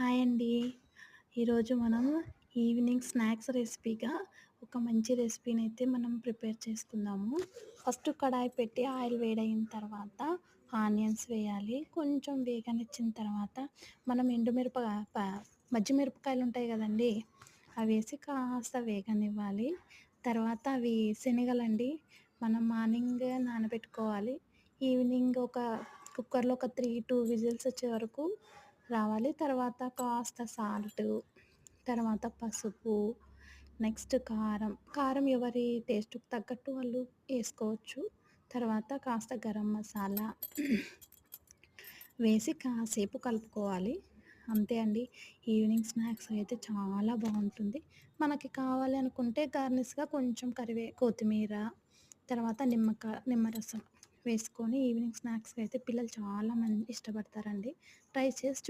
Hi అండి. ఈరోజు మనం ఈవినింగ్ స్నాక్స్ రెసిపీగా ఒక మంచి రెసిపీనైతే మనం ప్రిపేర్ చేసుకుందాము. ఫస్ట్ కడాయి పెట్టి ఆయిల్ వేడయిన తర్వాత ఆనియన్స్ వేయాలి. కొంచెం వేగనిచ్చిన తర్వాత మనం మజ్జి మిరపకాయలు ఉంటాయి కదండీ! అవేసి కాస్త వేగనివ్వాలి. తర్వాత అవి శనగలండి. మనం మార్నింగ్ నానబెట్టుకోవాలి. ఈవినింగ్ కుక్కర్‌లో ఒక 2 విజిల్స్ వచ్చే వరకు రావాలి. తర్వాత కాస్త సాల్టు, తర్వాత పసుపు, నెక్స్ట్ కారం. కారం ఎవరి టేస్ట్‌కి తగ్గట్టు వాళ్ళు ఏసుకోవచ్చు. తర్వాత కాస్త గరం మసాలా వేసి కాసేపు కలుపుకోవాలి. అంతే అండి. ఈవినింగ్ స్నాక్స్ అయితే చాలా బావుంటుంది. మనకి కావాలి అనుకుంటే గార్నిష్‌గా కొంచెం కొత్తిమీర, తర్వాత నిమ్మరసం వేసుకొని ఈవినింగ్ స్నాక్స్‌కి అయితే పిల్లలు చాలా ఇష్టపడతారండి. ట్రై చేసి